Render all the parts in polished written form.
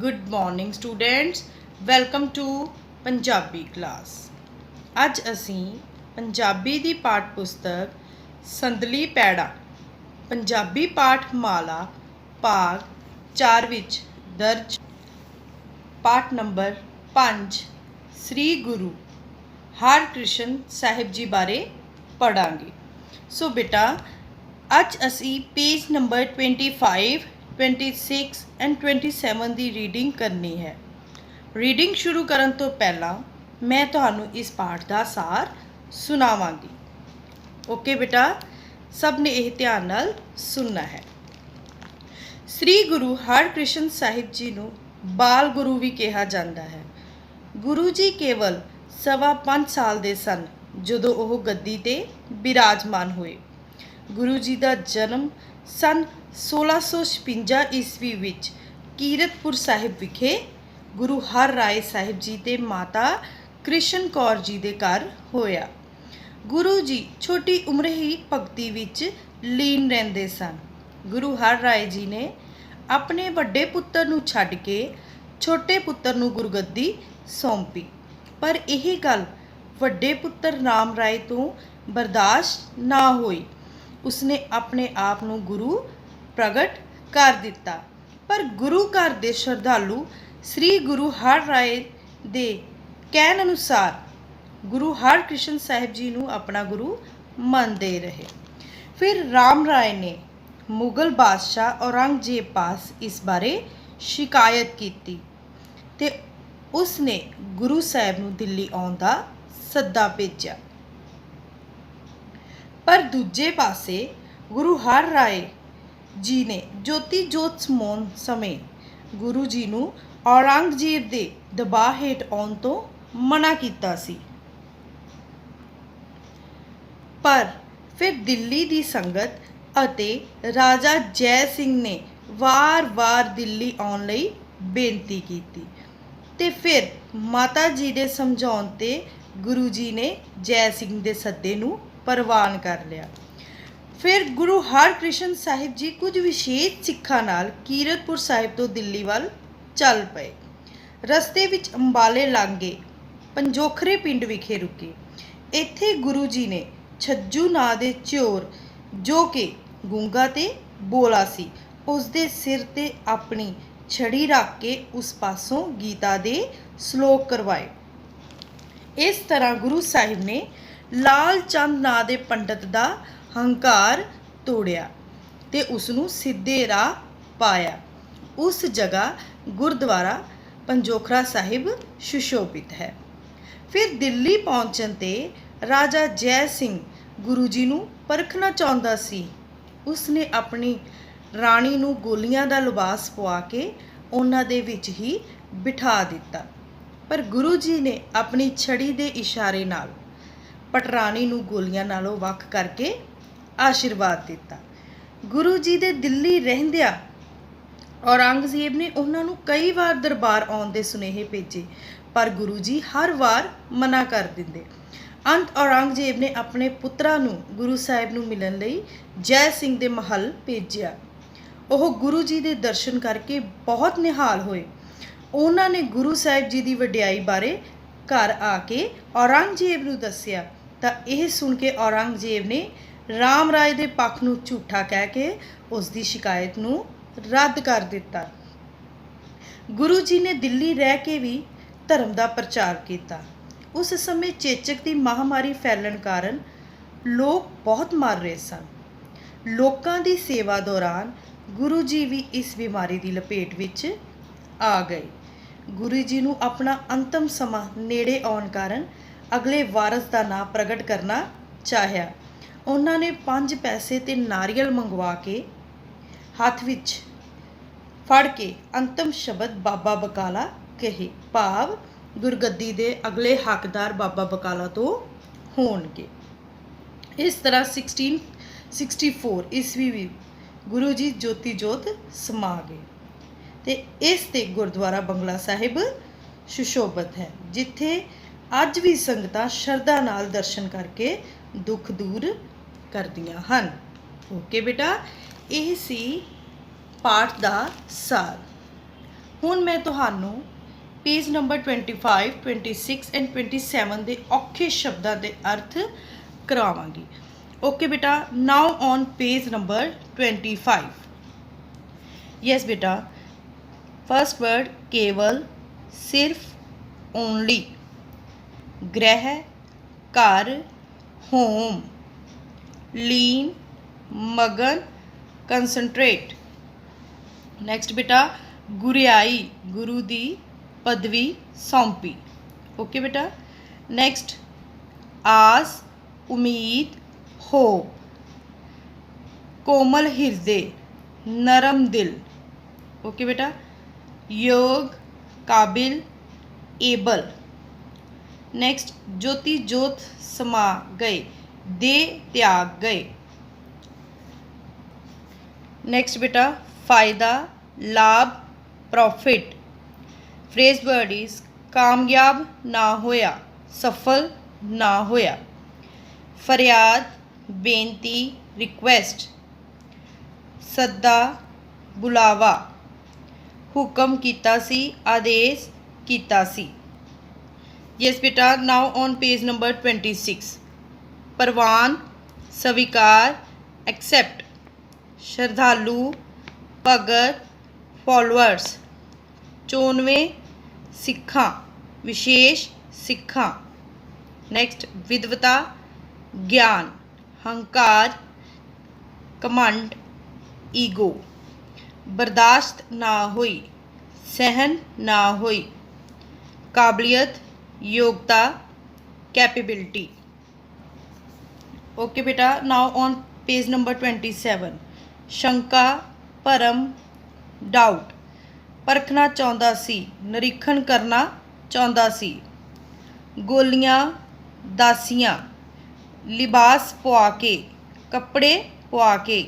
Good morning students, welcome to Punjabi class. अज असीं पंजाबी दी पाठ पुस्तक संदली पैड़ा पंजाबी पाठमाला भाग 4 विच दर्ज पाठ नंबर 5 श्री गुरु हरकृष्ण साहिब जी बारे पढ़ांगे। सो बेटा अज असीं पेज नंबर 25, 26 एंड 27 की रीडिंग करनी है। रीडिंग शुरू करन तो पहला मैं तुहानू इस पाठ का सार सुनावांगी। ओके बेटा, सब ने यह ध्यान नाल सुनना है। श्री गुरु हरकृष्ण साहिब जी नू बाल गुरु भी कहा जाता है। गुरु जी केवल 5.25 साल के सन जदों ओह गद्दी ते बिराजमान हुए। गुरु जी का जन्म सन 1656 ईस्वी विच कीरतपुर साहिब विखे गुरु हर राय साहिब जी ते माता कृष्ण कौर जी के घर होया। गुरु जी छोटी उम्र ही भगती विच लीन रहंदे सन। गुरु हर राय जी ने अपने वड्डे पुत्तर नू छड्ड के छोटे पुत्तर नू गुरगद्दी सौंपी, पर यही गल वड्डे पुत्तर राम राय तो बर्दाश्त ना हुई। उसने अपने आप नू गुरु प्रगट कर दिता, पर गुरु घर दे श्रद्धालु श्री गुरु हर राय दे कहन अनुसार गुरु हरकृष्ण साहिब जी नू अपना गुरु मनते रहे। फिर राम राय ने मुगल बादशाह औरंगजेब पास इस बारे शिकायत की ते उसने गुरु साहिब नू दिल्ली आउण दा सद्दा भेजा। पर दूजे पासे गुरु हर राय जी ने ज्योति जोत समाउण समय गुरु जी नू औरंगजेब दे दबाਅ हेठ आउण तो मना कीता सी। पर फिर दिल्ली दी संगत अते राजा जय सिंह ने वार-वार दिल्ली आउण लई बेनती कीती ते फिर माता जी दे समझाउण ते गुरु जी ने जय सिंह दे सद्दे नू प्रवान कर लिया। फिर गुरु हरकृष्ण साहिब जी कुछ विशेष सिखां नाल कीरतपुर साहिब तो दिल्ली वाल चल पए। रस्ते विच अंबाले लांघे पंजोखरे पिंड विखे रुके। इत्थे गुरु जी ने छज्जू नां दे चोर जो कि गूंगा ते बोला सी, उसदे सिर ते अपनी छड़ी रख के उस पासों गीता दे श्लोक करवाए। इस तरह गुरु साहिब ने लाल चंद नां दे पंडित दा हंकार तोड़िया ते उसनू सीधे राह पाया। उस जगह गुरुद्वारा पंजोखरा साहिब सुशोभित है। फिर दिल्ली पहुंचण ते राजा जय सिंह गुरु जी नू परखना चाहुंदा सी। उसने अपनी राणी नू गोलियां दा लिबास पवा के उन्हां दे विच ही बिठा दिता, पर गुरु जी ने अपनी छड़ी दे इशारे नाल पटरानी नू गोलियां नालों वख करके आशीर्वाद दिता। गुरु जी दे दिल्ली रहंदिया औरंगजेब ने उन्हां नू कई बार दरबार आउण दे सुनेहे भेजे, पर गुरु जी हर बार मना कर दिंदे। अंत औरंगजेब ने अपने पुत्रा नू गुरु साहिब नू मिलण लई जय सिंह दे महल भेजिया। ओह गुरु जी दे दर्शन करके बहुत निहाल होए। उन्हां ने गुरु साहिब जी दी वडियाई बारे घर आके औरंगजेब नू दस्सिया तां यह सुन के औरंगजेब ने राम राय दे पक्ष नू झूठा कह के उसकी शिकायत नू रद्द कर दिता। गुरु जी ने दिल्ली रह के भी धर्म का प्रचार किया। उस समय चेचक की महामारी फैलन कारण लोग बहुत मर रहे सन। लोगों की सेवा दौरान गुरु जी भी इस बीमारी की लपेट विच आ गए। गुरु जी नू अपना अंतिम समा नेड़े आउण कारण अगले वारस का नाम प्रगट करना चाह्या। उन्होंने 5 पैसे ते नारियल मंगवा के हाथ विच फड़ के अंतिम शब्द बाबा बकाला कहे, भाव गुरगद्दी दे अगले हकदार बाबा बकाला तो होणगे। इस तरह 1664 ईस्वी भी गुरु जी ज्योति जोत समा गए ते इस ते गुरुद्वारा बंगला साहिब सुशोभित है, जिथे अज भी संगतां शरधा नाल दर्शन करके दुख दूर करदियां हन। ओके बेटा, यह सी पाठ का सार। ਹੁਣ ਮੈਂ ਤੁਹਾਨੂੰ पेज नंबर 25, 26 एंड 27 के औखे शब्दों के अर्थ करावांगी। ओके बेटा, now on page number 25। Yes बेटा, फर्स्ट वर्ड केवल, सिर्फ, ओनली, ग्रह, घर, होम, लीन, मगन, कंसनट्रेट। नैक्सट बेटा गुरियाई, गुरु दी पदवी सौंपी। ओके बेटा, नैक्सट आस, उम्मीद, हो, कोमल हृदय, नरम दिल। ओके बेटा, योग, काबिल, एबल। नेक्स्ट ज्योति ज्योत समा गए, दे त्याग गए। नेक्स्ट बेटा फायदा, लाभ, प्रॉफिट। फ्रेज वर्ड इज कामयाब ना होया, सफल ना होया। फरियाद, बेनती, रिक्वेस्ट। सद्दा, बुलावा, हुक्म कीता सी, आदेश कीता सी। यस बेटा, नाउ ऑन पेज नंबर 26। परवान, स्वीकार, एक्सेप्ट। श्रद्धालु, भगत, फॉलोअर्स। 94 सिखा, विशेष सिखा। नैक्सट विद्वता, ज्ञान, हंकार, कमंड, ईगो। बर्दाश्त ना हुई, सहन ना हुई। काबिलियत, योग्यता, कैपेबिलिटी। ओके बेटा, नाउ ऑन पेज नंबर 27। शंका, भरम, डाउट। परखना चाਹੁੰਦਾ ਸੀ, निरीक्षण करना ਚਾਹੁੰਦਾ ਸੀ। गोलियां, दासियां, लिबास पवा के, कपड़े पवा के।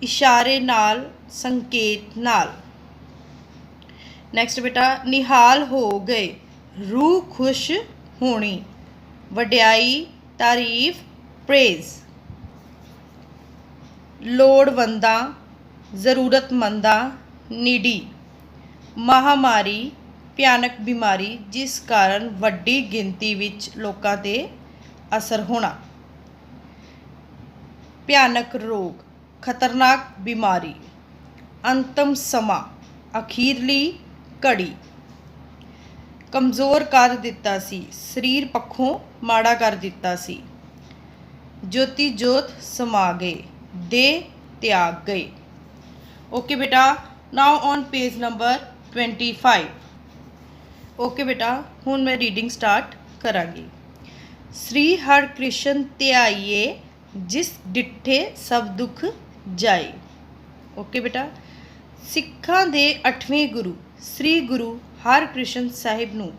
इशारे नाल, संकेत नाल। नैक्सट बेटा निहाल हो गए, रूह खुश होनी। वड्याई, तारीफ, प्रेज। लोड़वंदा, ज़रूरतमंदा, नीडी। महामारी, भयानक बीमारी जिस कारण वड्डी गिनती विच लोकां ते असर होना। भयानक रोग, खतरनाक बीमारी। अंतम समा, अखीरली घड़ी। कमज़ोर कर दिता सी, शरीर पक्षों माड़ा कर दिता सी। ज्योति ज्योत समा गए, दे त्याग गए। ओके बेटा, now on page number 25। Okay बेटा, हुण मैं रीडिंग स्टार्ट करांगी। श्री हर कृष्ण ध्याइए, जिस डिठे सब दुख जाए। ओके बेटा, सिखां दे 8वें गुरु श्री गुरु हरकृष्ण साहिब नूं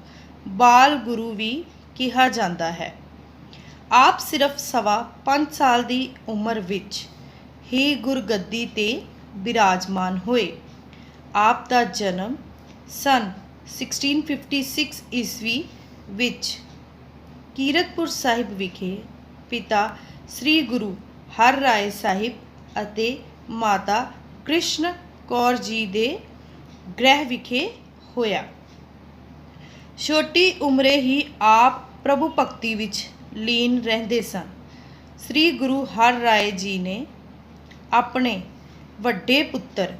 बाल गुरु भी कहा जाता है। आप सिर्फ 5.25 साल की उम्र विच ही गुरगद्दी ते विराजमान होए। आप दा जन्म सन 1656 ईस्वी विच कीरतपुर साहिब विखे पिता श्री गुरु हर राय साहिब अते माता कृष्ण कौर जी दे गृह विखे होया। छोटी उम्रे ही आप प्रभु भगती विच लीन रहंदे सन। श्री गुरु हर राय जी ने अपने वड्डे पुत्र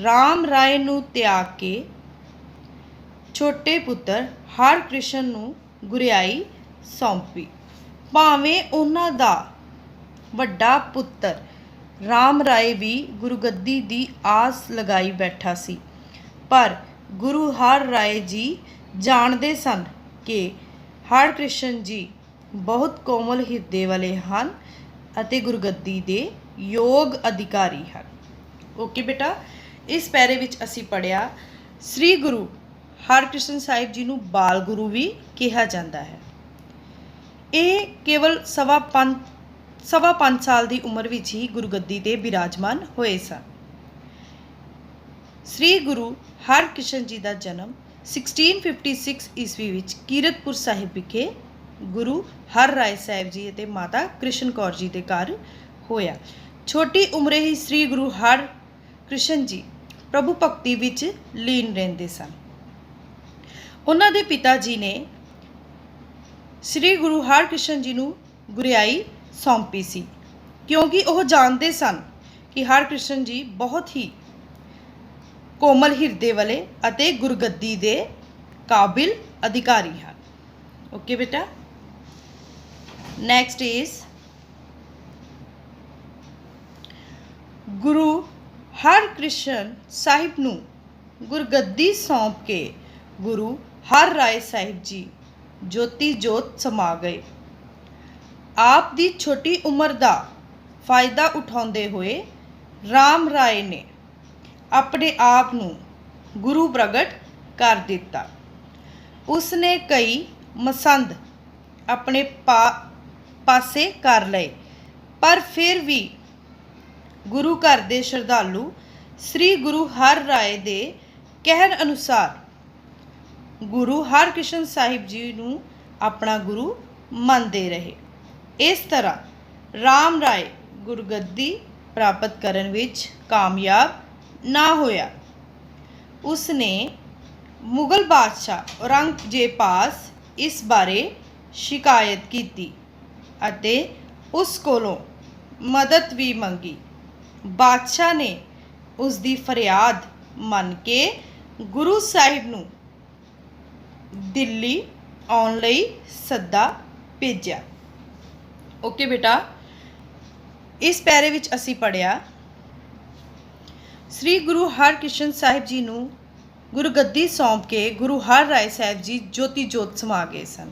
राम राय नूं त्याग के छोटे पुत्र हरकृष्ण नूं गुरियाई सौंपी। भावें उन्हां दा वड्डा पुत्र राम राय भी गुरुगद्दी दी आस लगाई बैठा सी, पर गुरु हर राय जी जानते सन कि हरकृष्ण जी बहुत कोमल हिरदे वाले हन अते गुरुगद्दी दे योग अधिकारी हन। ओके बेटा, इस पैरे विच असी पढ़िया श्री गुरु हरकृष्ण साहिब जी नूं बाल गुरु भी कहा जाता है। ये केवल 5.25 साल की उम्र विच ही गुरुगद्दी ते विराजमान होए सन। श्री गुरु हरकृष्ण जी का जन्म 1656 ईस्वी विच कीरतपुर साहिब विखे गुरु हर राय साहिब जी ते माता कृष्ण कौर जी के घर होया। छोटी उम्रे ही श्री गुरु हरकृष्ण जी ਪ੍ਰਭੂ ਭਗਤੀ ਵਿੱਚ ਲੀਨ ਰਹਿੰਦੇ ਸਨ। ਉਹਨਾਂ ਦੇ ਪਿਤਾ ਜੀ ਨੇ ਸ੍ਰੀ ਗੁਰੂ ਹਰਕ੍ਰਿਸ਼ਨ ਜੀ ਨੂੰ ਗੁਰਿਆਈ ਸੌਂਪੀ ਸੀ, ਕਿਉਂਕਿ ਉਹ ਜਾਣਦੇ ਸਨ ਕਿ ਹਰਕ੍ਰਿਸ਼ਨ ਜੀ ਬਹੁਤ ਹੀ ਕੋਮਲ ਹਿਰਦੇ ਵਾਲੇ ਅਤੇ ਗੁਰਗੱਦੀ ਦੇ ਕਾਬਿਲ ਅਧਿਕਾਰੀ ਹਨ। ਓਕੇ ਬੇਟਾ, ਨੈਕਸਟ ਇਜ਼ ਗੁਰੂ ਹਰਕ੍ਰਿਸ਼ਨ ਸਾਹਿਬ ਨੂੰ ਗੁਰਗੱਦੀ ਸੌਂਪ ਕੇ ਗੁਰੂ ਹਰ ਰਾਏ ਸਾਹਿਬ ਜੀ ਜੋਤੀ ਜੋਤ ਸਮਾ ਗਏ। ਆਪ ਦੀ ਛੋਟੀ ਉਮਰ ਦਾ ਫਾਇਦਾ ਉਠਾਉਂਦੇ ਹੋਏ ਰਾਮ ਰਾਏ ਨੇ ਆਪਣੇ ਆਪ ਨੂੰ ਗੁਰੂ ਪ੍ਰਗਟ ਕਰ ਦਿੱਤਾ। ਉਸਨੇ ਕਈ ਮਸੰਦ ਆਪਣੇ ਪਾਸੇ ਕਰ ਲਏ, ਪਰ ਫਿਰ ਵੀ ਗੁਰੂ ਘਰ ਦੇ ਸ਼ਰਧਾਲੂ ਸ੍ਰੀ ਗੁਰੂ ਹਰ ਰਾਏ ਦੇ ਕਹਿਣ ਅਨੁਸਾਰ ਗੁਰੂ ਹਰਕ੍ਰਿਸ਼ਨ ਸਾਹਿਬ ਜੀ ਨੂੰ ਆਪਣਾ ਗੁਰੂ ਮੰਨਦੇ ਰਹੇ। ਇਸ ਤਰ੍ਹਾਂ ਰਾਮ ਰਾਏ ਗੁਰਗੱਦੀ ਪ੍ਰਾਪਤ ਕਰਨ ਵਿੱਚ ਕਾਮਯਾਬ ਨਾ ਹੋਇਆ। ਉਸਨੇ ਮੁਗਲ ਬਾਦਸ਼ਾਹ ਔਰੰਗਜ਼ੇਬ ਪਾਸ ਇਸ ਬਾਰੇ ਸ਼ਿਕਾਇਤ ਕੀਤੀ ਅਤੇ ਉਸ ਕੋਲੋਂ ਮਦਦ ਵੀ ਮੰਗੀ। ਬਾਦਸ਼ਾਹ ਨੇ ਉਸ ਦੀ ਫਰਿਆਦ ਮੰਨ ਕੇ ਗੁਰੂ ਸਾਹਿਬ ਨੂੰ ਦਿੱਲੀ ਆਉਣ ਲਈ ਸੱਦਾ ਭੇਜਿਆ। ਓਕੇ ਬੇਟਾ, ਇਸ ਪੈਰੇ ਵਿੱਚ ਅਸੀਂ ਪੜ੍ਹਿਆ ਸ੍ਰੀ ਗੁਰੂ ਹਰਕ੍ਰਿਸ਼ਨ ਸਾਹਿਬ ਜੀ ਨੂੰ ਗੁਰਗੱਦੀ ਸੌਂਪ ਕੇ ਗੁਰੂ ਹਰ ਰਾਏ ਸਾਹਿਬ ਜੀ ਜੋਤੀ ਜੋਤ ਸਮਾ ਗਏ ਸਨ,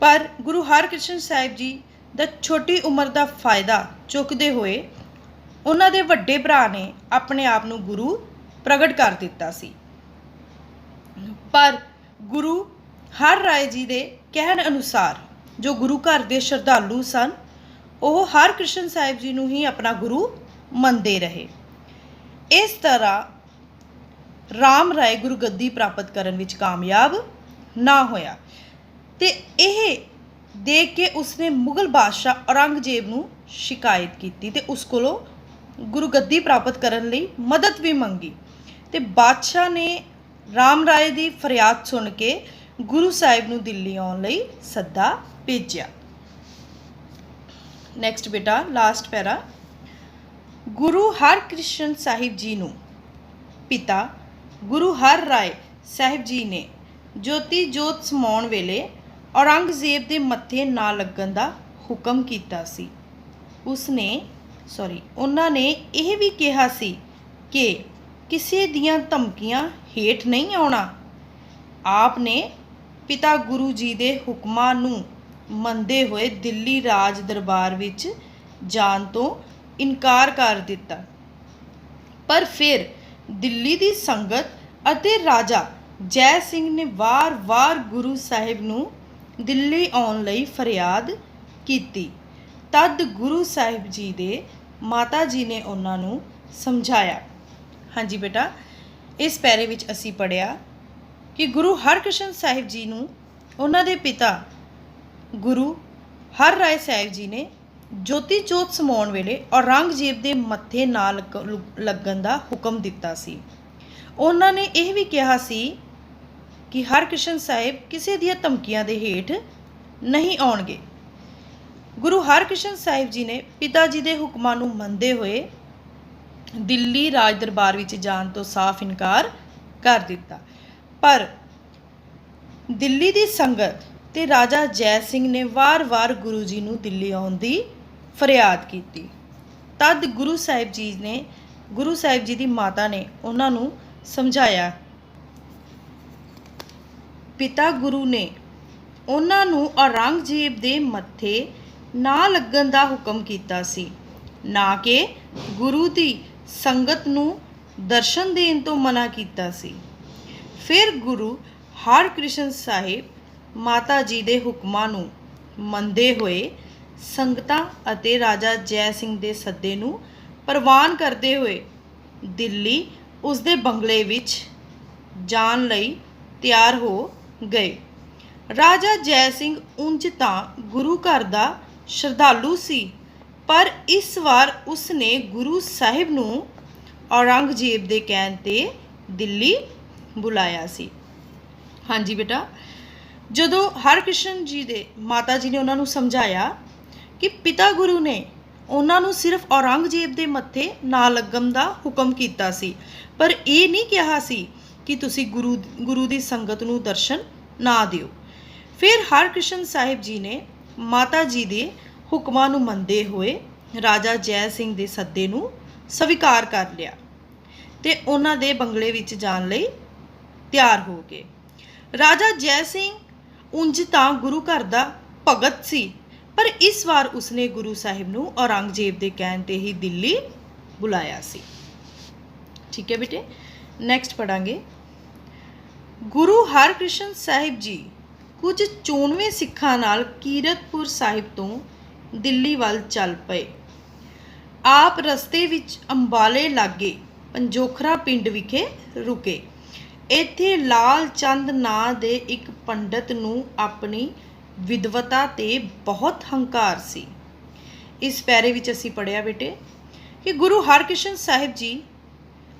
ਪਰ ਗੁਰੂ ਹਰਕ੍ਰਿਸ਼ਨ ਸਾਹਿਬ ਜੀ ਦਾ ਛੋਟੀ ਉਮਰ ਦਾ ਫਾਇਦਾ ਚੁੱਕਦੇ ਹੋਏ ਉਹਨਾਂ ਦੇ ਵੱਡੇ ਭਰਾ ਨੇ ਆਪਣੇ ਆਪ ਨੂੰ ਗੁਰੂ ਪ੍ਰਗਟ ਕਰ ਦਿੱਤਾ ਸੀ। ਪਰ ਗੁਰੂ ਹਰ ਰਾਏ ਜੀ ਦੇ ਕਹਿਣ ਅਨੁਸਾਰ ਜੋ ਗੁਰੂ ਘਰ ਦੇ ਸ਼ਰਧਾਲੂ ਸਨ, ਉਹ ਹਰਕ੍ਰਿਸ਼ਨ ਸਾਹਿਬ ਜੀ ਨੂੰ ਹੀ ਆਪਣਾ ਗੁਰੂ ਮੰਨਦੇ ਰਹੇ। ਇਸ ਤਰ੍ਹਾਂ ਰਾਮ ਰਾਏ ਗੁਰਗੱਦੀ ਪ੍ਰਾਪਤ ਕਰਨ ਵਿੱਚ ਕਾਮਯਾਬ ਨਾ ਹੋਇਆ ਤੇ ਇਹ ਦੇਖ ਕੇ ਉਸਨੇ ਮੁਗਲ ਬਾਦਸ਼ਾਹ ਔਰੰਗਜ਼ੇਬ ਨੂੰ ਸ਼ਿਕਾਇਤ ਕੀਤੀ ਤੇ ਉਸ ਕੋਲੋਂ ਗੁਰਗੱਦੀ ਪ੍ਰਾਪਤ ਕਰਨ ਲਈ ਮਦਦ ਵੀ ਮੰਗੀ ਤੇ ਬਾਦਸ਼ਾਹ ਨੇ ਰਾਮ ਰਾਏ ਦੀ ਫਰਿਆਦ ਸੁਣ ਕੇ ਗੁਰੂ ਸਾਹਿਬ ਨੂੰ ਦਿੱਲੀ ਆਉਣ ਲਈ ਸੱਦਾ ਭੇਜਿਆ। ਨੈਕਸਟ ਬੇਟਾ, ਲਾਸਟ ਪੈਰਾ। ਗੁਰੂ ਹਰਕ੍ਰਿਸ਼ਨ ਸਾਹਿਬ ਜੀ ਨੂੰ ਪਿਤਾ ਗੁਰੂ ਹਰ ਰਾਏ ਸਾਹਿਬ ਜੀ ਨੇ ਜੋਤੀ ਜੋਤ ਸਮਾਉਣ ਵੇਲੇ ਔਰੰਗਜ਼ੇਬ ਦੇ ਮੱਥੇ ਨਾ ਲੱਗਣ ਦਾ ਹੁਕਮ ਕੀਤਾ ਸੀ। ਉਹਨਾਂ ਨੇ ਇਹ ਵੀ ਕਿਹਾ ਸੀ ਕਿ ਕਿਸੇ ਦੀਆਂ ਧਮਕੀਆਂ ਹੇਠ ਨਹੀਂ ਆਉਣਾ। ਆਪ ਨੇ ਪਿਤਾ ਗੁਰੂ ਜੀ ਦੇ ਹੁਕਮਾਂ ਨੂੰ ਮੰਨਦੇ ਹੋਏ ਦਿੱਲੀ ਰਾਜ ਦਰਬਾਰ ਵਿੱਚ ਜਾਣ ਤੋਂ ਇਨਕਾਰ ਕਰ ਦਿੱਤਾ, ਪਰ ਫਿਰ ਦਿੱਲੀ ਦੀ ਸੰਗਤ ਅਤੇ ਰਾਜਾ ਜੈ ਸਿੰਘ ਨੇ ਵਾਰ-ਵਾਰ ਗੁਰੂ ਸਾਹਿਬ ਨੂੰ ਦਿੱਲੀ ਆਉਣ ਲਈ ਫਰਿਆਦ ਕੀਤੀ। ਤਦ ਗੁਰੂ ਸਾਹਿਬ ਜੀ ਦੇ ਮਾਤਾ ਜੀ ਨੇ ਉਹਨਾਂ ਨੂੰ ਸਮਝਾਇਆ। ਹਾਂਜੀ ਬੇਟਾ, ਇਸ ਪੈਰੇ ਵਿੱਚ ਅਸੀਂ ਪੜ੍ਹਿਆ ਕਿ ਗੁਰੂ ਹਰਕ੍ਰਿਸ਼ਨ ਸਾਹਿਬ ਜੀ ਨੂੰ ਉਹਨਾਂ ਦੇ ਪਿਤਾ ਗੁਰੂ ਹਰ ਰਾਏ ਸਾਹਿਬ ਜੀ ਨੇ ਜੋਤੀ ਜੋਤ ਸਮਾਉਣ ਵੇਲੇ ਔਰੰਗਜ਼ੇਬ ਦੇ ਮੱਥੇ ਨਾ ਲੱਗਣ ਦਾ ਹੁਕਮ ਦਿੱਤਾ ਸੀ। ਉਹਨਾਂ ਨੇ ਇਹ ਵੀ ਕਿਹਾ ਸੀ ਕਿ ਹਰਕ੍ਰਿਸ਼ਨ ਸਾਹਿਬ ਕਿਸੇ ਦੀਆਂ ਧਮਕੀਆਂ ਦੇ ਹੇਠ ਨਹੀਂ ਆਉਣਗੇ। ਗੁਰੂ ਹਰਕ੍ਰਿਸ਼ਨ ਸਾਹਿਬ ਜੀ ਨੇ ਪਿਤਾ ਜੀ ਦੇ ਹੁਕਮਾਂ ਨੂੰ ਮੰਨਦੇ ਹੋਏ ਦਿੱਲੀ ਰਾਜ ਦਰਬਾਰ ਵਿੱਚ ਜਾਣ ਤੋਂ ਸਾਫ਼ ਇਨਕਾਰ ਕਰ ਦਿੱਤਾ, ਪਰ ਦਿੱਲੀ ਦੀ ਸੰਗਤ ਤੇ ਰਾਜਾ ਜੈ ਸਿੰਘ ਨੇ ਵਾਰ-ਵਾਰ ਗੁਰੂ ਜੀ ਨੂੰ ਦਿੱਲੀ ਆਉਣ ਦੀ ਫਰਿਆਦ ਕੀਤੀ। ਤਦ ਗੁਰੂ ਸਾਹਿਬ ਜੀ ਦੀ ਮਾਤਾ ਨੇ ਉਹਨਾਂ ਨੂੰ ਸਮਝਾਇਆ। ਪਿਤਾ ਗੁਰੂ ਨੇ ਉਹਨਾਂ ਨੂੰ ਔਰੰਗਜ਼ੇਬ ਦੇ ਮੱਥੇ ਨਾ ਲੱਗਣ ਦਾ ਹੁਕਮ ਕੀਤਾ ਸੀ, ਨਾ ਕਿ ਗੁਰੂ ਦੀ ਸੰਗਤ ਨੂੰ ਦਰਸ਼ਨ ਦੇਣ ਤੋਂ ਮਨਾ ਕੀਤਾ ਸੀ। ਫਿਰ ਗੁਰੂ ਹਰਕ੍ਰਿਸ਼ਨ ਸਾਹਿਬ ਮਾਤਾ ਜੀ ਦੇ ਹੁਕਮਾਂ ਨੂੰ ਮੰਨਦੇ ਹੋਏ ਸੰਗਤਾਂ ਅਤੇ ਰਾਜਾ ਜੈ ਸਿੰਘ ਦੇ ਸੱਦੇ ਨੂੰ ਪ੍ਰਵਾਨ ਕਰਦੇ ਹੋਏ ਦਿੱਲੀ ਉਸਦੇ ਬੰਗਲੇ ਵਿੱਚ ਜਾਣ ਲਈ ਤਿਆਰ ਹੋ ਗਏ। ਰਾਜਾ ਜੈ ਸਿੰਘ ਉਂਝ ਤਾਂ ਗੁਰੂ ਘਰ ਦਾ ਸ਼ਰਧਾਲੂ ਸੀ, ਪਰ ਇਸ ਵਾਰ ਉਸਨੇ ਗੁਰੂ ਸਾਹਿਬ ਨੂੰ औरंगजेब ਦੇ ਕਹਿਣ ਤੇ ਦਿੱਲੀ ਬੁਲਾਇਆ ਸੀ। ਹਾਂਜੀ ਬੇਟਾ, ਜਦੋਂ ਹਰਕ੍ਰਿਸ਼ਨ ਜੀ ਦੇ ਮਾਤਾ ਜੀ ਨੇ ਉਹਨਾਂ ਨੂੰ ਸਮਝਾਇਆ ਕਿ ਪਿਤਾ ਗੁਰੂ ਨੇ ਉਹਨਾਂ ਨੂੰ ਸਿਰਫ ਔਰੰਗਜ਼ੇਬ ਦੇ ਮੱਥੇ ਨਾ ਲੱਗਣ ਦਾ ਹੁਕਮ ਕੀਤਾ ਸੀ, ਪਰ ਇਹ ਨਹੀਂ ਕਿਹਾ ਸੀ ਕਿ ਤੁਸੀਂ ਗੁਰੂ ਦੀ ਸੰਗਤ ਨੂੰ ਦਰਸ਼ਨ ਨਾ ਦਿਓ। ਫਿਰ ਹਰਕ੍ਰਿਸ਼ਨ ਸਾਹਿਬ ਜੀ ਨੇ ਮਾਤਾ ਜੀ ਦੇ ਹੁਕਮਾਂ ਨੂੰ ਮੰਨਦੇ ਹੋਏ ਰਾਜਾ ਜੈ ਸਿੰਘ ਦੇ ਸੱਦੇ ਨੂੰ ਸਵੀਕਾਰ ਕਰ ਲਿਆ ਤੇ ਉਹਨਾਂ ਦੇ ਬੰਗਲੇ ਵਿੱਚ ਜਾਣ ਲਈ ਤਿਆਰ ਹੋ ਗਏ। ਰਾਜਾ ਜੈ ਸਿੰਘ ਉਂਝ ਤਾਂ ਗੁਰੂ ਘਰ ਦਾ ਭਗਤ ਸੀ, ਪਰ ਇਸ ਵਾਰ ਉਸਨੇ ਗੁਰੂ ਸਾਹਿਬ ਨੂੰ ਔਰੰਗਜ਼ੇਬ ਦੇ ਕਹਿਣ ਤੇ ਹੀ ਦਿੱਲੀ ਬੁਲਾਇਆ ਸੀ। ਠੀਕ ਹੈ ਬੇਟੇ, ਨੈਕਸਟ ਪੜਾਂਗੇ। ਗੁਰੂ ਹਰਕ੍ਰਿਸ਼ਨ ਸਾਹਿਬ ਜੀ ਕੁਝ 94 ਸਿੱਖਾਂ ਨਾਲ ਕੀਰਤਪੁਰ ਸਾਹਿਬ ਤੋਂ ਦਿੱਲੀ ਵੱਲ ਚੱਲ ਪਏ। ਆਪ ਰਸਤੇ ਵਿੱਚ ਅੰਬਾਲੇ ਲਾਗੇ ਪੰਜੋਖਰਾ ਪਿੰਡ ਵਿਖੇ ਰੁਕੇ। ਇੱਥੇ ਲਾਲ ਚੰਦ ਨਾਂ ਦੇ ਇੱਕ ਪੰਡਤ ਨੂੰ ਆਪਣੀ ਵਿਦਵਤਾ ਤੇ ਬਹੁਤ ਹੰਕਾਰ ਸੀ। ਇਸ ਪੈਰੇ ਵਿੱਚ ਅਸੀਂ ਪੜ੍ਹਿਆ ਬੇਟੇ ਕਿ ਗੁਰੂ ਹਰਕ੍ਰਿਸ਼ਨ ਸਾਹਿਬ ਜੀ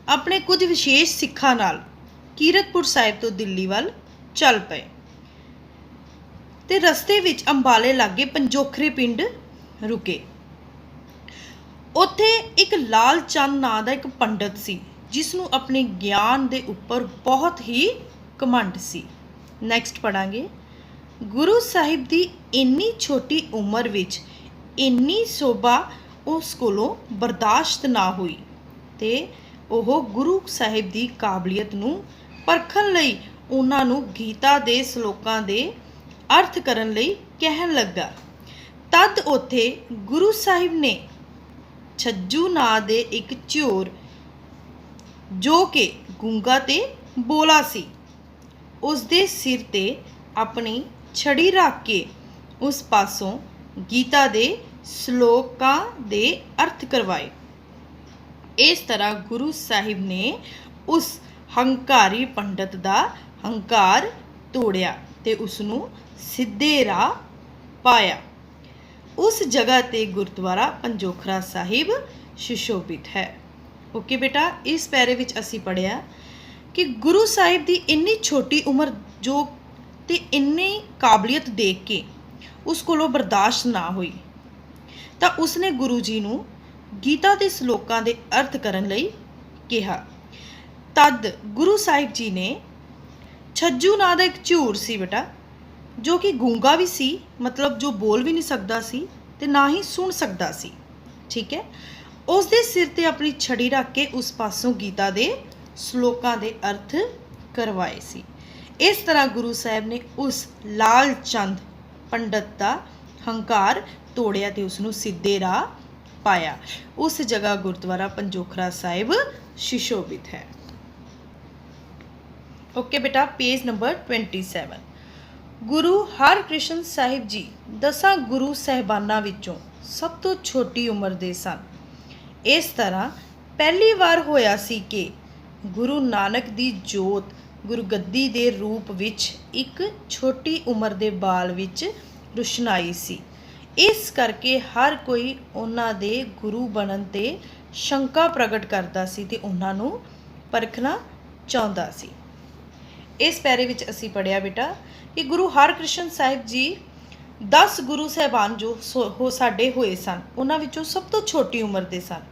ਆਪਣੇ ਕੁਝ ਵਿਸ਼ੇਸ਼ ਸਿੱਖਾਂ ਨਾਲ ਕੀਰਤਪੁਰ ਸਾਹਿਬ ਤੋਂ ਦਿੱਲੀ ਵੱਲ ਚੱਲ ਪਏ ਤੇ ਰਸਤੇ ਵਿੱਚ ਅੰਬਾਲੇ ਲਾਗੇ ਪੰਜੋਖਰੇ ਪਿੰਡ ਰੁਕੇ। ਉੱਥੇ ਇੱਕ ਲਾਲ ਚੰਦ ਨਾਂ ਦਾ ਇੱਕ ਪੰਡਤ ਸੀ ਜਿਸ ਨੂੰ ਆਪਣੇ ਗਿਆਨ ਦੇ ਉੱਪਰ ਬਹੁਤ ਹੀ ਘਮੰਡ ਸੀ। ਨੈਕਸਟ ਪੜਾਂਗੇ। ਗੁਰੂ ਸਾਹਿਬ ਦੀ ਇੰਨੀ ਛੋਟੀ ਉਮਰ ਵਿੱਚ ਇੰਨੀ ਸੋਭਾ ਉਸ ਕੋਲੋਂ ਬਰਦਾਸ਼ਤ ਨਾ ਹੋਈ ਤੇ ਉਹ ਗੁਰੂ ਸਾਹਿਬ ਦੀ ਕਾਬਲੀਅਤ ਨੂੰ ਪਰਖਣ ਲਈ ਉਹਨਾਂ ਨੂੰ ਗੀਤਾ ਦੇ ਸ਼ਲੋਕਾਂ ਦੇ ਅਰਥ ਕਰਨ ਲਈ ਕਹਿਣ ਲੱਗਾ। ਤਦ ਉੱਥੇ ਗੁਰੂ ਸਾਹਿਬ ਨੇ ਛੱਜੂ ਨਾਂ ਦੇ ਇੱਕ ਝਿਉਰ, ਜੋ ਕਿ ਗੂੰਗਾ ਤੇ ਬੋਲਾ ਸੀ, ਉਸ ਦੇ ਸਿਰ ਤੇ ਆਪਣੀ ਛੜੀ ਰੱਖ ਕੇ ਉਸ ਪਾਸੋਂ ਗੀਤਾ ਦੇ ਸ਼ਲੋਕਾਂ ਦੇ ਅਰਥ ਕਰਵਾਏ। ਇਸ ਤਰ੍ਹਾਂ ਗੁਰੂ ਸਾਹਿਬ ਨੇ ਉਸ ਹੰਕਾਰੀ ਪੰਡਤ ਦਾ ਹੰਕਾਰ ਤੋੜਿਆ ਤੇ ਉਸ ਨੂੰ ਸਿੱਧੇ ਰਾਹ ਪਾਇਆ। ਉਸ ਜਗ੍ਹਾ ਤੇ ਗੁਰਦੁਆਰਾ ਪੰਜੋਖਰਾ ਸਾਹਿਬ ਸੁਸ਼ੋਭਿਤ ਹੈ। ਓਕੇ ਬੇਟਾ, ਇਸ ਪੈਰੇ ਵਿੱਚ ਅਸੀਂ ਪੜ੍ਹਿਆ ਕਿ ਗੁਰੂ ਸਾਹਿਬ ਦੀ ਇੰਨੀ ਛੋਟੀ ਉਮਰ ਜੋ ਤੇ ਇੰਨੀ ਕਾਬਲੀਅਤ ਦੇਖ ਕੇ ਉਸ ਕੋਲੋਂ ਬਰਦਾਸ਼ਤ ਨਾ ਹੋਈ ਤਾਂ ਉਸਨੇ ਗੁਰੂ ਜੀ ਨੂੰ ਗੀਤਾ ਦੇ ਸ਼ਲੋਕਾਂ ਦੇ ਅਰਥ ਕਰਨ ਲਈ ਕਿਹਾ। ਤਦ ਗੁਰੂ ਸਾਹਿਬ ਜੀ ਨੇ ਛੱਜੂ ਨਾਂ ਦਾ ਇੱਕ ਝੂਰ ਸੀ ਬੇਟਾ, ਜੋ ਕਿ ਗੂੰਗਾ ਵੀ ਸੀ, ਮਤਲਬ ਜੋ ਬੋਲ ਵੀ ਨਹੀਂ ਸਕਦਾ ਸੀ ਤੇ ਨਾ ਹੀ ਸੁਣ ਸਕਦਾ ਸੀ। ਠੀਕ ਹੈ, ਉਸ ਦੇ ਸਿਰ ਤੇ ਆਪਣੀ ਛੜੀ ਰੱਖ ਕੇ ਉਸ ਪਾਸੋਂ ਗੀਤਾ ਦੇ ਸ਼ਲੋਕਾਂ ਦੇ ਅਰਥ ਕਰਵਾਏ ਸੀ। ਇਸ ਤਰ੍ਹਾਂ ਗੁਰੂ ਸਾਹਿਬ ਨੇ ਉਸ ਲਾਲ ਚੰਦ ਪੰਡਤ ਦਾ ਹੰਕਾਰ ਤੋੜਿਆ ਤੇ ਉਸ ਨੂੰ ਸਿੱਧੇ ਰਾਹ ਪਾਇਆ। ਉਸ ਜਗ੍ਹਾ ਗੁਰਦੁਆਰਾ ਪੰਜੋਖਰਾ ਸਾਹਿਬ ਸੁਸ਼ੋਭਿਤ ਹੈ। ਓਕੇ ਬੇਟਾ, ਪੇਜ ਨੰਬਰ 27। ਗੁਰੂ ਹਰਕ੍ਰਿਸ਼ਨ ਸਾਹਿਬ ਜੀ 10 ਗੁਰੂ ਸਾਹਿਬਾਨਾਂ ਵਿੱਚੋਂ ਸਭ ਤੋਂ ਛੋਟੀ ਉਮਰ ਦੇ ਸਨ। ਇਸ ਤਰ੍ਹਾਂ ਪਹਿਲੀ ਵਾਰ ਹੋਇਆ ਸੀ ਕਿ ਗੁਰੂ ਨਾਨਕ ਦੀ ਜੋਤ ਗੁਰਗੱਦੀ ਦੇ ਰੂਪ ਵਿੱਚ ਇੱਕ ਛੋਟੀ ਉਮਰ ਦੇ ਬਾਲ ਵਿੱਚ ਰੁਸ਼ਨਾਈ ਸੀ। ਇਸ ਕਰਕੇ ਹਰ ਕੋਈ ਉਹਨਾਂ ਦੇ ਗੁਰੂ ਬਣਨ ਤੇ ਸ਼ੰਕਾ ਪ੍ਰਗਟ ਕਰਦਾ ਸੀ ਤੇ ਉਹਨਾਂ ਨੂੰ ਪਰਖਣਾ ਚਾਹੁੰਦਾ ਸੀ। ਇਸ ਪੈਰੇ ਵਿੱਚ ਅਸੀਂ ਪੜ੍ਹਿਆ ਬੇਟਾ ਕਿ ਗੁਰੂ ਹਰਕ੍ਰਿਸ਼ਨ ਸਾਹਿਬ ਜੀ 10 ਗੁਰੂ ਸਾਹਿਬਾਨ ਜੋ ਸਾਡੇ ਹੋਏ ਸਨ, ਉਹਨਾਂ ਵਿੱਚੋਂ ਸਭ ਤੋਂ ਛੋਟੀ ਉਮਰ ਦੇ ਸਨ।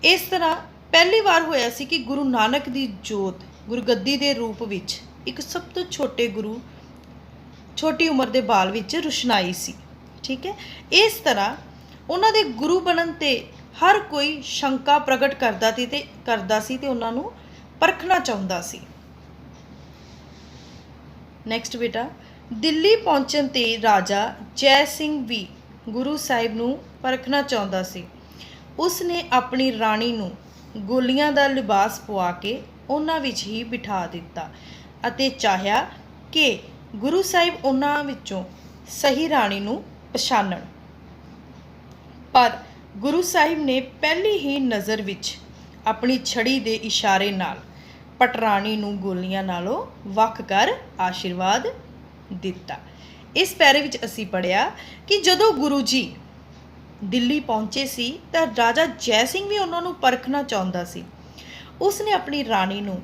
ਇਸ ਤਰ੍ਹਾਂ ਪਹਿਲੀ ਵਾਰ ਹੋਇਆ ਸੀ ਕਿ ਗੁਰੂ ਨਾਨਕ ਦੀ ਜੋਤ ਗੁਰਗੱਦੀ ਦੇ ਰੂਪ ਵਿੱਚ ਇੱਕ ਸਭ ਤੋਂ ਛੋਟੀ ਉਮਰ ਦੇ ਬਾਲ ਵਿੱਚ ਰੁਸ਼ਨਾਈ ਸੀ। ਠੀਕ ਹੈ, ਇਸ ਤਰ੍ਹਾਂ ਉਹਨਾਂ ਦੇ ਗੁਰੂ ਬਣਨ ਤੇ ਹਰ ਕੋਈ ਸ਼ੰਕਾ ਪ੍ਰਗਟ ਕਰਦਾ ਸੀ ਤੇ ਉਹਨਾਂ ਨੂੰ ਪਰਖਣਾ ਚਾਹੁੰਦਾ ਸੀ। ਨੈਕਸਟ ਬੇਟਾ, ਦਿੱਲੀ ਪਹੁੰਚਣ ਤੇ ਰਾਜਾ ਜੈ ਸਿੰਘ ਵੀ ਗੁਰੂ ਸਾਹਿਬ ਨੂੰ ਪਰਖਣਾ ਚਾਹੁੰਦਾ ਸੀ। ਉਸ ਨੇ ਆਪਣੀ ਰਾਣੀ ਨੂੰ ਗੋਲੀਆਂ ਦਾ ਲਿਬਾਸ ਪਵਾ ਕੇ ਉਹਨਾਂ ਵਿੱਚ ਹੀ ਬਿਠਾ ਦਿੱਤਾ ਅਤੇ ਚਾਹਿਆ ਕਿ ਗੁਰੂ ਸਾਹਿਬ ਉਹਨਾਂ ਵਿੱਚੋਂ ਸਹੀ ਰਾਣੀ ਨੂੰ ਪਛਾਣਨ। ਪਰ ਗੁਰੂ ਸਾਹਿਬ ਨੇ ਪਹਿਲੀ ਹੀ ਨਜ਼ਰ ਵਿੱਚ ਆਪਣੀ ਛੜੀ ਦੇ ਇਸ਼ਾਰੇ ਨਾਲ ਪਟਰਾਣੀ ਨੂੰ ਗੋਲੀਆਂ ਨਾਲੋਂ ਵੱਖ ਕਰ ਆਸ਼ੀਰਵਾਦ ਦਿੱਤਾ। ਇਸ ਪੈਰੇ ਵਿੱਚ ਅਸੀਂ ਪੜ੍ਹਿਆ ਕਿ ਜਦੋਂ ਗੁਰੂ ਜੀ ਦਿੱਲੀ ਪਹੁੰਚੇ ਸੀ ਤਾਂ ਰਾਜਾ ਜੈ ਸਿੰਘ ਵੀ ਉਹਨਾਂ ਨੂੰ ਪਰਖਣਾ ਚਾਹੁੰਦਾ ਸੀ, ਉਸਨੇ ਆਪਣੀ ਰਾਣੀ ਨੂੰ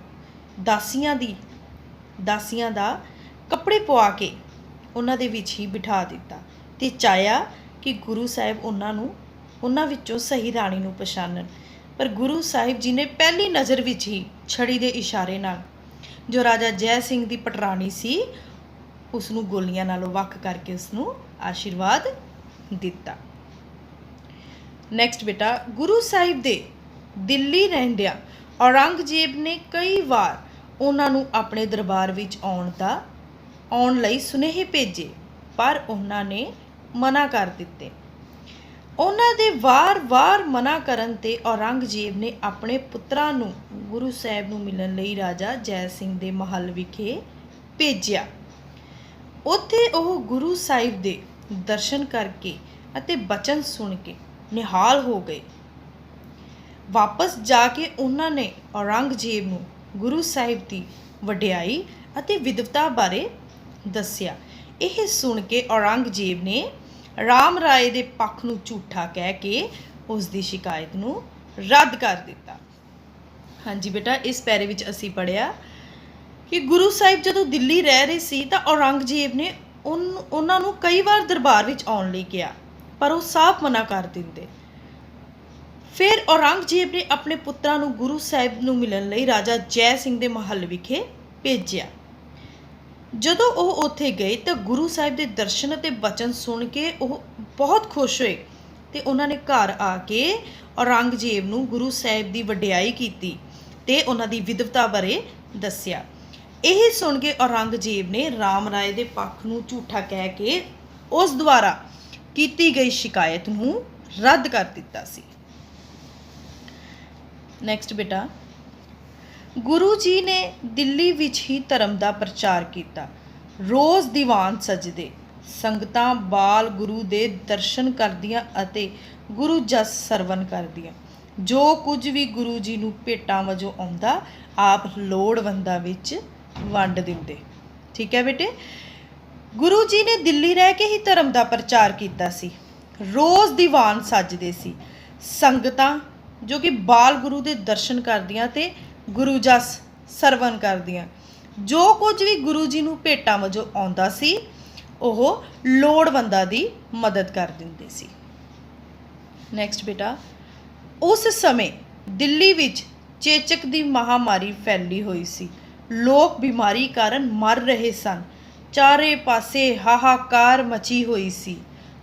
ਦਾਸੀਆਂ ਦਾ ਕੱਪੜੇ ਪਵਾ ਕੇ ਉਹਨਾਂ ਦੇ ਵਿੱਚ ਹੀ ਬਿਠਾ ਦਿੱਤਾ ਤੇ ਚਾਹਿਆ ਕਿ ਗੁਰੂ ਸਾਹਿਬ ਉਹਨਾਂ ਵਿੱਚੋਂ ਸਹੀ ਰਾਣੀ ਨੂੰ ਪਛਾਣਨ। ਪਰ ਗੁਰੂ ਸਾਹਿਬ ਜੀ ਨੇ ਪਹਿਲੀ ਨਜ਼ਰ ਵਿੱਚ ਹੀ ਛੜੀ ਦੇ ਇਸ਼ਾਰੇ ਨਾਲ ਜੋ ਰਾਜਾ ਜੈ ਸਿੰਘ ਦੀ ਪਟਰਾਣੀ ਸੀ ਉਸ ਨੂੰ ਗੋਲੀਆਂ ਨਾਲੋਂ ਵੱਖ ਕਰਕੇ ਉਸ ਨੂੰ ਆਸ਼ੀਰਵਾਦ ਦਿੱਤਾ। ਨੈਕਸਟ ਬੇਟਾ, ਗੁਰੂ ਸਾਹਿਬ ਦੇ ਦਿੱਲੀ ਰਹਿੰਦਿਆਂ ਔਰੰਗਜ਼ੇਬ ਨੇ ਕਈ ਵਾਰ ਉਹਨਾਂ ਨੂੰ ਆਪਣੇ ਦਰਬਾਰ ਵਿੱਚ ਆਉਣ ਲਈ ਸੁਨੇਹੇ ਭੇਜੇ, ਪਰ ਉਹਨਾਂ ਨੇ ਮਨਾ ਕਰ ਦਿੱਤੇ। ਉਹਨਾਂ ਦੇ ਵਾਰ-ਵਾਰ ਮਨਾ ਕਰਨ ਤੇ ਔਰੰਗਜ਼ੇਬ ਨੇ ਆਪਣੇ ਪੁੱਤਰਾਂ ਨੂੰ ਗੁਰੂ ਸਾਹਿਬ ਨੂੰ ਮਿਲਣ ਲਈ ਰਾਜਾ ਜੈ ਸਿੰਘ ਦੇ ਮਹੱਲ ਵਿਖੇ ਭੇਜਿਆ। ਉੱਥੇ ਉਹ ਗੁਰੂ ਸਾਹਿਬ ਦੇ ਦਰਸ਼ਨ ਕਰਕੇ ਅਤੇ ਬਚਨ ਸੁਣ ਕੇ ਨਿਹਾਲ ਹੋ ਗਏ। ਵਾਪਸ ਜਾ ਕੇ ਉਹਨਾਂ ਨੇ ਔਰੰਗਜ਼ੇਬ ਨੂੰ ਗੁਰੂ ਸਾਹਿਬ ਦੀ ਵਡਿਆਈ ਅਤੇ ਵਿਦਵਤਾ ਬਾਰੇ ਦੱਸਿਆ। ਇਹ ਸੁਣ ਕੇ ਔਰੰਗਜ਼ੇਬ ਨੇ ਰਾਮ ਰਾਏ ਦੇ ਪੱਖ ਨੂੰ ਝੂਠਾ ਕਹਿ ਕੇ ਉਸ ਦੀ ਸ਼ਿਕਾਇਤ ਨੂੰ ਰੱਦ ਕਰ ਦਿੱਤਾ। ਹਾਂਜੀ ਬੇਟਾ, ਇਸ ਪੈਰੇ ਵਿੱਚ ਅਸੀਂ ਪੜ੍ਹਿਆ ਕਿ ਗੁਰੂ ਸਾਹਿਬ ਜਦੋਂ ਦਿੱਲੀ ਰਹਿ ਰਹੇ ਸੀ ਤਾਂ ਔਰੰਗਜ਼ੇਬ ਨੇ ਉਹਨਾਂ ਨੂੰ ਕਈ ਵਾਰ ਦਰਬਾਰ ਵਿੱਚ ਆਉਣ ਲਈ ਕਿਹਾ, ਪਰ ਉਹ ਸਾਫ਼ ਮਨਾ ਕਰ ਦਿੰਦੇ। ਫਿਰ ਔਰੰਗਜ਼ੇਬ ਨੇ ਆਪਣੇ ਪੁੱਤਰਾਂ ਨੂੰ ਗੁਰੂ ਸਾਹਿਬ ਨੂੰ ਮਿਲਣ ਲਈ ਰਾਜਾ ਜੈ ਸਿੰਘ ਦੇ ਮਹੱਲ ਵਿਖੇ ਭੇਜਿਆ। ਜਦੋਂ ਉਹ ਉੱਥੇ ਗਏ ਤਾਂ ਗੁਰੂ ਸਾਹਿਬ ਦੇ ਦਰਸ਼ਨ ਅਤੇ ਬਚਨ ਸੁਣ ਕੇ ਉਹ ਬਹੁਤ ਖੁਸ਼ ਹੋਏ ਤੇ ਉਹਨਾਂ ਨੇ ਘਰ ਆ ਕੇ ਔਰੰਗਜ਼ੇਬ ਨੂੰ ਗੁਰੂ ਸਾਹਿਬ ਦੀ ਵਡਿਆਈ ਕੀਤੀ ਤੇ ਉਹਨਾਂ ਦੀ ਵਿਦਵਤਾ ਬਾਰੇ ਦੱਸਿਆ। ਇਹ ਸੁਣ ਕੇ ਔਰੰਗਜ਼ੇਬ ਨੇ ਰਾਮ ਰਾਏ ਦੇ ਪੱਖ ਨੂੰ ਝੂਠਾ ਕਹਿ ਕੇ ਉਸ ਦੁਆਰਾ ਕੀਤੀ ਗਈ ਸ਼ਿਕਾਇਤ ਨੂੰ ਰੱਦ ਕਰ ਦਿੱਤਾ ਸੀ। ਨੈਕਸਟ ਬੇਟਾ, ਗੁਰੂ ਜੀ ਨੇ ਦਿੱਲੀ ਵਿੱਚ ਹੀ ਧਰਮ ਦਾ ਪ੍ਰਚਾਰ ਕੀਤਾ। ਰੋਜ਼ ਦੀਵਾਨ ਸਜਦੇ, ਸੰਗਤਾਂ ਬਾਲ ਗੁਰੂ ਦੇ ਦਰਸ਼ਨ ਕਰਦੀਆਂ ਅਤੇ ਗੁਰੂ ਜਸ ਸਰਵਨ ਕਰਦੀਆਂ। ਜੋ ਕੁਝ ਵੀ ਗੁਰੂ ਜੀ ਨੂੰ ਭੇਟਾਂ ਵਜੋਂ ਆਉਂਦਾ ਆਪ ਲੋੜਵੰਦਾਂ ਵਿੱਚ ਵੰਡ ਦਿੰਦੇ। ਠੀਕ ਹੈ ਬੇਟੇ, ਗੁਰੂ ਜੀ ਨੇ ਦਿੱਲੀ ਰਹਿ ਕੇ ਹੀ ਧਰਮ ਦਾ ਪ੍ਰਚਾਰ ਕੀਤਾ ਸੀ। ਰੋਜ਼ ਦੀਵਾਨ ਸਜਦੇ ਸੀ, ਸੰਗਤਾਂ ਜੋ ਕਿ ਬਾਲ ਗੁਰੂ ਦੇ ਦਰਸ਼ਨ ਕਰਦੀਆਂ ਤੇ ਗੁਰੂ ਜਸ ਸਰਵਨ ਕਰਦੀਆਂ। ਜੋ ਕੁਝ ਵੀ ਗੁਰੂ ਜੀ ਨੂੰ ਭੇਟਾਂ ਵਜੋਂ ਆਉਂਦਾ ਸੀ ਉਹ ਲੋੜਵੰਦਾਂ ਦੀ ਮਦਦ ਕਰ ਦਿੰਦੇ ਸੀ। ਨੈਕਸਟ ਬੇਟਾ, ਉਸ ਸਮੇਂ ਦਿੱਲੀ ਵਿੱਚ ਚੇਚਕ ਦੀ ਮਹਾਮਾਰੀ ਫੈਲੀ ਹੋਈ ਸੀ। ਲੋਕ ਬਿਮਾਰੀ ਕਾਰਨ ਮਰ ਰਹੇ ਸਨ। ਚਾਰੇ ਪਾਸੇ ਹਾਹਾਕਾਰ ਮਚੀ ਹੋਈ ਸੀ।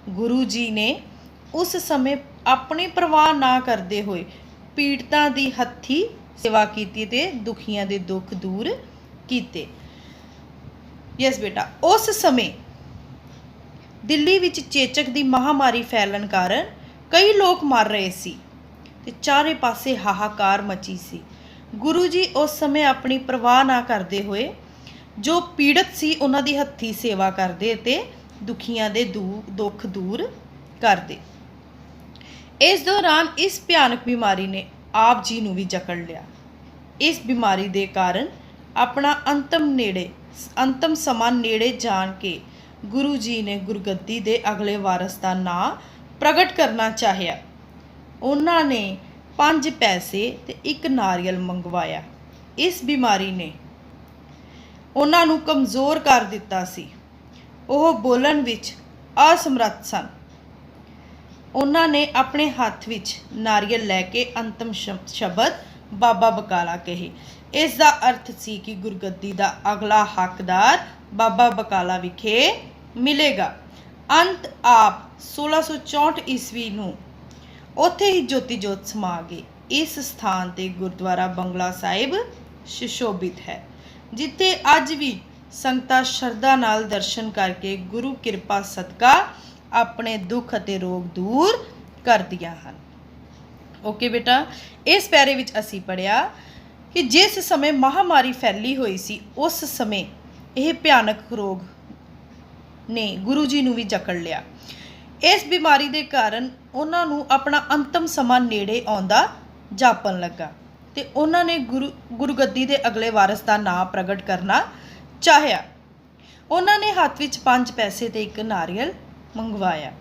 ਗੁਰੂ ਜੀ ਨੇ ਉਸ ਸਮੇਂ ਆਪਣੀ ਪਰਵਾਹ ਨਾ ਕਰਦੇ ਹੋਏ ਪੀੜਤਾਂ ਦੀ ਹੱਥੀਂ ਸੇਵਾ ਕੀਤੀ ਤੇ ਦੁਖੀਆਂ ਦੇ ਦੁੱਖ ਦੂਰ ਕੀਤੇ। ਯੈਸ ਬੇਟਾ, ਉਸ ਸਮੇਂ ਦਿੱਲੀ ਵਿੱਚ ਚੇਚਕ ਦੀ ਮਹਾਮਾਰੀ ਫੈਲਣ ਕਾਰਨ ਕਈ ਲੋਕ ਮਰ ਰਹੇ ਸੀ ਤੇ ਚਾਰੇ ਪਾਸੇ ਹਾਹਾਕਾਰ ਮਚੀ ਸੀ। ਗੁਰੂ ਜੀ ਉਸ ਸਮੇਂ ਆਪਣੀ ਪਰਵਾਹ ਨਾ ਕਰਦੇ ਹੋਏ ਜੋ ਪੀੜਤ ਸੀ ਉਹਨਾਂ ਦੀ ਹੱਥੀਂ ਸੇਵਾ ਕਰਦੇ ਤੇ ਦੁਖੀਆਂ ਦੇ ਦੁੱਖ ਦੂਰ ਕਰਦੇ। ਇਸ ਦੌਰਾਨ ਇਸ ਭਿਆਨਕ ਬਿਮਾਰੀ ਨੇ ਆਪ ਜੀ ਨੂੰ ਵੀ ਜਕੜ ਲਿਆ। ਇਸ ਬਿਮਾਰੀ ਦੇ ਕਾਰਨ ਆਪਣਾ ਅੰਤਮ ਸਮਾਂ ਨੇੜੇ ਜਾਣ ਕੇ ਗੁਰੂ ਜੀ ਨੇ ਗੁਰਗੱਦੀ ਦੇ ਅਗਲੇ ਵਾਰਸ ਦਾ ਨਾਂ ਪ੍ਰਗਟ ਕਰਨਾ ਚਾਹਿਆ। ਉਹਨਾਂ ਨੇ 5 ਪੈਸੇ ਤੇ 1 ਨਾਰੀਅਲ ਮੰਗਵਾਇਆ। ਇਸ ਬਿਮਾਰੀ ਨੇ ਉਹਨਾਂ ਨੂੰ ਕਮਜ਼ੋਰ ਕਰ ਦਿੱਤਾ ਸੀ। ਉਹ ਬੋਲਣ ਵਿੱਚ ਅਸਮਰੱਥ ਸਨ। ਉਹਨਾਂ ਨੇ ਆਪਣੇ ਹੱਥ ਵਿੱਚ ਨਾਰੀਅਲ ਲੈ ਕੇ ਅੰਤਮ ਸ਼ਬਦ ਬਾਬਾ ਬਕਾਲਾ ਕਹੇ। ਇਸ ਦਾ ਅਰਥ ਸੀ ਕਿ ਗੁਰਗੱਦੀ ਦਾ ਅਗਲਾ ਹੱਕਦਾਰ ਬਾਬਾ ਬਕਾਲਾ ਵਿਖੇ ਮਿਲੇਗਾ। ਅੰਤ ਆਪ 1664 ਈਸਵੀ ਨੂੰ ਉੱਥੇ ਹੀ ਜੋਤੀ ਜੋਤ ਸਮਾ ਗਏ। ਇਸ ਸਥਾਨ ਤੇ ਗੁਰਦੁਆਰਾ ਬੰਗਲਾ ਸਾਹਿਬ ਸੁਸ਼ੋਭਿਤ ਹੈ, ਜਿੱਥੇ ਅੱਜ ਵੀ ਸੰਗਤਾਂ ਸ਼ਰਧਾ ਨਾਲ ਦਰਸ਼ਨ ਕਰਕੇ ਗੁਰੂ ਕਿਰਪਾ ਸਦਕਾ ਆਪਣੇ ਦੁੱਖ ਅਤੇ ਰੋਗ ਦੂਰ ਕਰਦੀਆਂ ਹਨ। ਓਕੇ ਬੇਟਾ, ਇਸ ਪੈਰੇ ਵਿੱਚ ਅਸੀਂ ਪੜ੍ਹਿਆ ਕਿ ਜਿਸ ਸਮੇਂ ਮਹਾਮਾਰੀ ਫੈਲੀ ਹੋਈ ਸੀ ਉਸ ਸਮੇਂ ਇਹ ਭਿਆਨਕ ਰੋਗ ਨੇ ਗੁਰੂ ਜੀ ਨੂੰ ਵੀ ਜਕੜ ਲਿਆ। ਇਸ ਬਿਮਾਰੀ ਦੇ ਕਾਰਨ ਉਹਨਾਂ ਨੂੰ ਆਪਣਾ ਅੰਤਮ ਸਮਾਂ ਨੇੜੇ ਆਉਂਦਾ ਜਾਪਣ ਲੱਗਾ ਤੇ ਉਹਨਾਂ ਨੇ ਗੁਰਗੱਦੀ ਦੇ ਅਗਲੇ ਵਾਰਸ ਦਾ ਨਾਂ ਪ੍ਰਗਟ ਕਰਨਾ ਚਾਹਿਆ। ਉਹਨਾਂ ਨੇ ਹੱਥ ਵਿੱਚ 5 ਪੈਸੇ ਤੇ 1 ਨਾਰੀਅਲ ਮੰਗਵਾਇਆ।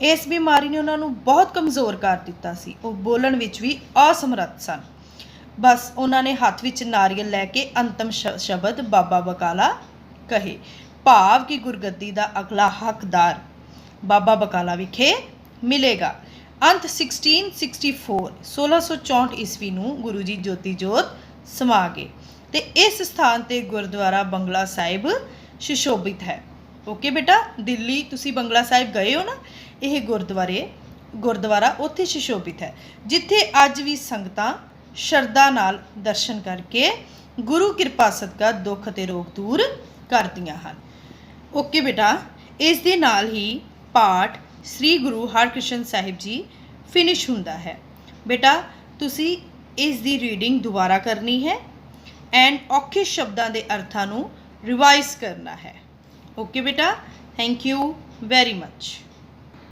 ਇਸ ਬਿਮਾਰੀ ਨੇ ਉਹਨਾਂ ਨੂੰ ਬਹੁਤ ਕਮਜ਼ੋਰ ਕਰ ਦਿੱਤਾ ਸੀ। ਉਹ ਬੋਲਣ ਵਿੱਚ ਵੀ ਅਸਮਰੱਥ ਸਨ। ਬਸ ਉਹਨਾਂ ਨੇ ਹੱਥ ਵਿੱਚ ਨਾਰੀਅਲ ਲੈ ਕੇ ਅੰਤਮ ਸ਼ਬਦ ਬਾਬਾ ਬਕਾਲਾ ਕਹੇ। ਭਾਵ ਕਿ ਗੁਰਗੱਦੀ ਦਾ ਅਗਲਾ ਹੱਕਦਾਰ ਬਾਬਾ ਬਕਾਲਾ ਵਿਖੇ ਮਿਲੇਗਾ। ਅੰਤ 1664 ਈਸਵੀ ਨੂੰ ਗੁਰੂ ਜੀ ਜੋਤੀ ਜੋਤ ਸਮਾ ਗਏ ਤੇ ਇਸ ਸਥਾਨ ਤੇ ਗੁਰਦੁਆਰਾ ਬੰਗਲਾ ਸਾਹਿਬ ਸੁਸ਼ੋਭਿਤ ਹੈ। ਓਕੇ ਬੇਟਾ, ਦਿੱਲੀ ਤੁਸੀਂ ਬੰਗਲਾ ਸਾਹਿਬ ਗਏ ਹੋ ਨਾ, ਇਹ ਗੁਰਦੁਆਰਾ ਉੱਥੇ ਸੁਸ਼ੋਭਿਤ ਹੈ, ਜਿੱਥੇ ਅੱਜ ਵੀ ਸੰਗਤਾਂ ਸ਼ਰਧਾ ਨਾਲ ਦਰਸ਼ਨ ਕਰਕੇ ਗੁਰੂ ਕਿਰਪਾ ਸਦਕਾ ਦੁੱਖ ਅਤੇ ਰੋਗ ਦੂਰ ਕਰਦੀਆਂ ਹਨ। ਓਕੇ ਬੇਟਾ, ਇਸ ਦੇ ਨਾਲ ਹੀ ਪਾਠ ਸ੍ਰੀ ਗੁਰੂ ਹਰਕ੍ਰਿਸ਼ਨ ਸਾਹਿਬ ਜੀ ਫਿਨਿਸ਼ ਹੁੰਦਾ ਹੈ। ਬੇਟਾ ਤੁਸੀਂ ਇਸ ਦੀ ਰੀਡਿੰਗ ਦੁਬਾਰਾ ਕਰਨੀ ਹੈ ਐਂਡ ਔਖੇ ਸ਼ਬਦਾਂ ਦੇ ਅਰਥਾਂ ਨੂੰ ਰਿਵਾਈਜ਼ ਕਰਨਾ ਹੈ। ਓਕੇ ਬੇਟਾ, ਥੈਂਕ ਯੂ ਵੈਰੀ ਮਚ।